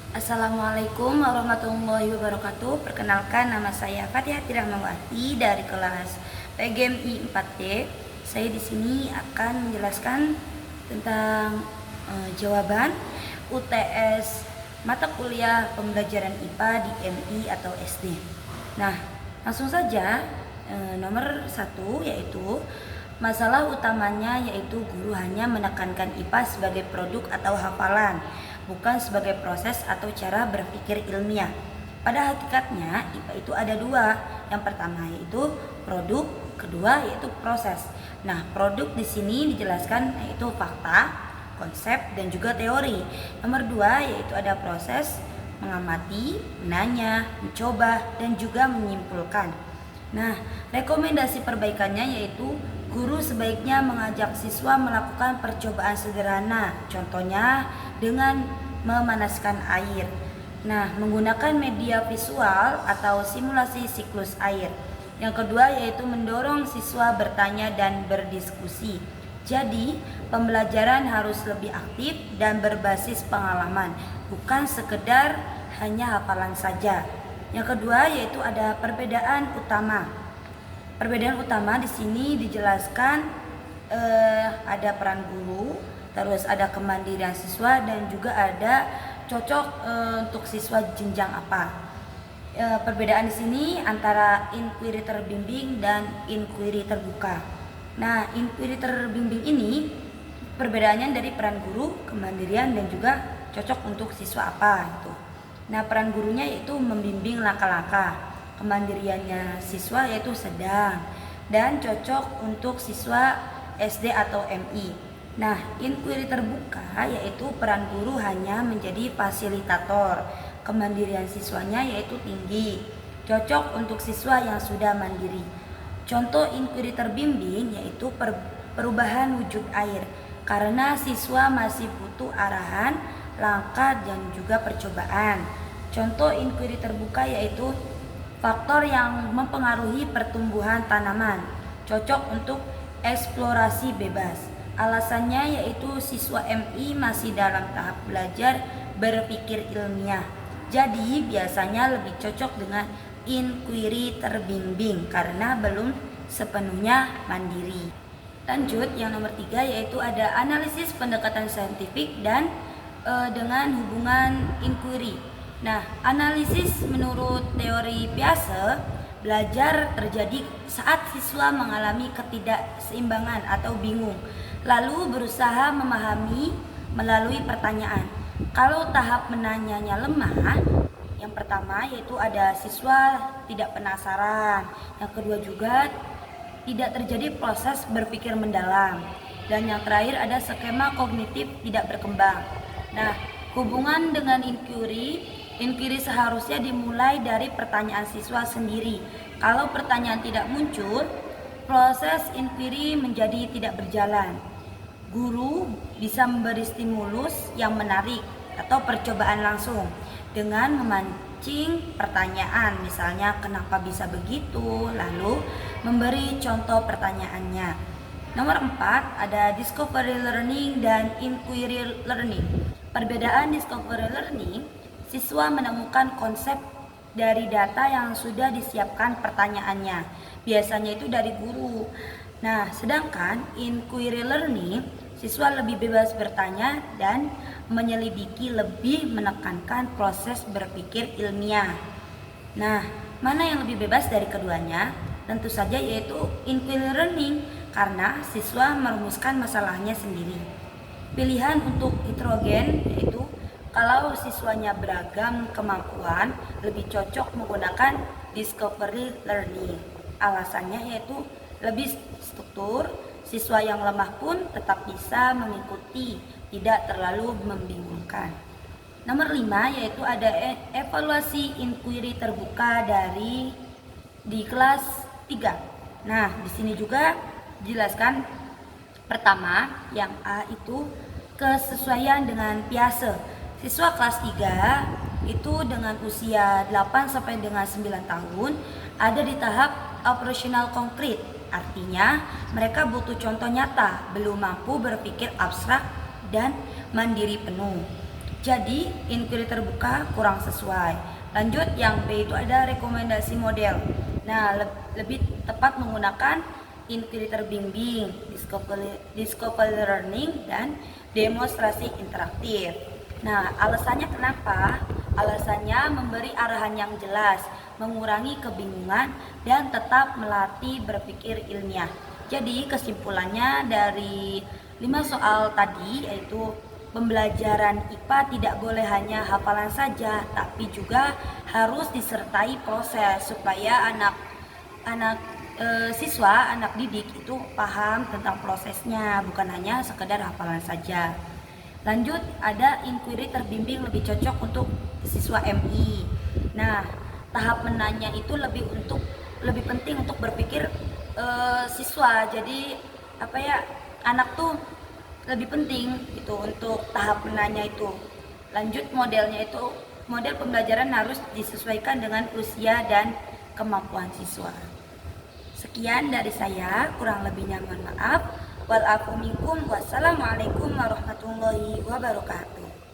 Assalamualaikum warahmatullahi wabarakatuh. Perkenalkan, nama saya Fatihah Rahmawati dari kelas PGMI 4D. Saya di sini akan menjelaskan tentang jawaban UTS mata kuliah pembelajaran IPA di MI atau SD. Nah, langsung saja. Nomor 1 yaitu masalah utamanya yaitu guru hanya menekankan IPA sebagai produk atau hafalan, bukan sebagai proses atau cara berpikir ilmiah. Pada hakikatnya IPA itu ada dua. Yang pertama yaitu produk, kedua yaitu proses. Nah, produk di sini dijelaskan yaitu fakta, konsep, dan juga teori. Nomor dua yaitu ada proses, mengamati, menanya, mencoba, dan juga menyimpulkan. Nah, rekomendasi perbaikannya yaitu guru sebaiknya mengajak siswa melakukan percobaan sederhana, contohnya dengan memanaskan air. Nah, menggunakan media visual atau simulasi siklus air. Yang kedua yaitu mendorong siswa bertanya dan berdiskusi. Jadi, pembelajaran harus lebih aktif dan berbasis pengalaman, bukan sekedar hanya hafalan saja. Yang kedua yaitu ada perbedaan utama. Perbedaan utama di sini dijelaskan ada peran guru, terus ada kemandirian siswa, dan juga ada cocok untuk siswa jenjang apa. Perbedaan di sini antara inquiry terbimbing dan inquiry terbuka. Nah, inquiry terbimbing ini perbedaannya dari peran guru, kemandirian, dan juga cocok untuk siswa apa gitu. Nah, peran gurunya yaitu membimbing langkah-langkah, kemandiriannya siswa yaitu sedang, dan cocok untuk siswa SD atau MI. Nah, inquiry terbuka yaitu peran guru hanya menjadi fasilitator, kemandirian siswanya yaitu tinggi, cocok untuk siswa yang sudah mandiri. Contoh inquiry terbimbing yaitu perubahan wujud air, karena siswa masih butuh arahan, langkah, dan juga percobaan. Contoh inquiry terbuka yaitu faktor yang mempengaruhi pertumbuhan tanaman, cocok untuk eksplorasi bebas. Alasannya yaitu siswa MI masih dalam tahap belajar berpikir ilmiah. Jadi biasanya lebih cocok dengan inquiry terbimbing karena belum sepenuhnya mandiri. Lanjut, yang nomor 3 yaitu ada analisis pendekatan saintifik dan dengan hubungan inquiry. Nah, analisis menurut teori Piaget, belajar terjadi saat siswa mengalami ketidakseimbangan atau bingung, lalu berusaha memahami melalui pertanyaan. Kalau tahap menanyanya lemah, yang pertama yaitu ada siswa tidak penasaran, yang kedua juga tidak terjadi proses berpikir mendalam, dan yang terakhir ada skema kognitif tidak berkembang. Nah, hubungan dengan inquiry seharusnya dimulai dari pertanyaan siswa sendiri. Kalau pertanyaan tidak muncul, proses inquiry menjadi tidak berjalan. Guru bisa memberi stimulus yang menarik atau percobaan langsung dengan memancing pertanyaan, misalnya kenapa bisa begitu, lalu memberi contoh pertanyaannya. Nomor 4 ada discovery learning dan inquiry learning. Perbedaan discovery learning, siswa menemukan konsep dari data yang sudah disiapkan pertanyaannya, biasanya itu dari guru. Nah, sedangkan inquiry learning, siswa lebih bebas bertanya dan menyelidiki, lebih menekankan proses berpikir ilmiah. Nah, mana yang lebih bebas dari keduanya? Tentu saja yaitu inquiry learning, karena siswa merumuskan masalahnya sendiri. Pilihan untuk heterogen yaitu kalau siswanya beragam kemampuan, lebih cocok menggunakan discovery learning. Alasannya yaitu lebih struktur, siswa yang lemah pun tetap bisa mengikuti, tidak terlalu membingungkan. Nomor 5 yaitu ada evaluasi inquiry terbuka di kelas 3. Nah, di sini juga dijelaskan pertama, yang A itu kesesuaian dengan Piaget. Siswa kelas 3 itu dengan usia 8 sampai dengan 9 tahun ada di tahap operasional konkret. Artinya mereka butuh contoh nyata, belum mampu berpikir abstrak dan mandiri penuh. Jadi inquiry terbuka kurang sesuai. Lanjut yang B itu ada rekomendasi model. Nah, lebih tepat menggunakan inquiry terbimbing, discovery learning, dan demonstrasi interaktif. Nah, alasannya kenapa? Alasannya memberi arahan yang jelas, mengurangi kebingungan, dan tetap melatih berpikir ilmiah. Jadi kesimpulannya dari 5 soal tadi yaitu pembelajaran IPA tidak boleh hanya hafalan saja, tapi juga harus disertai proses supaya siswa, anak didik itu paham tentang prosesnya, bukan hanya sekedar hafalan saja. Lanjut, ada inquiry terbimbing lebih cocok untuk siswa MI. Nah, tahap menanya itu lebih penting untuk berpikir siswa. Jadi anak tuh lebih penting gitu untuk tahap menanya itu. Lanjut, modelnya itu model pembelajaran harus disesuaikan dengan usia dan kemampuan siswa. Sekian dari saya, kurang lebihnya mohon maaf. Wal afu minkum, wassalamualaikum warahmatullahi wabarakatuh.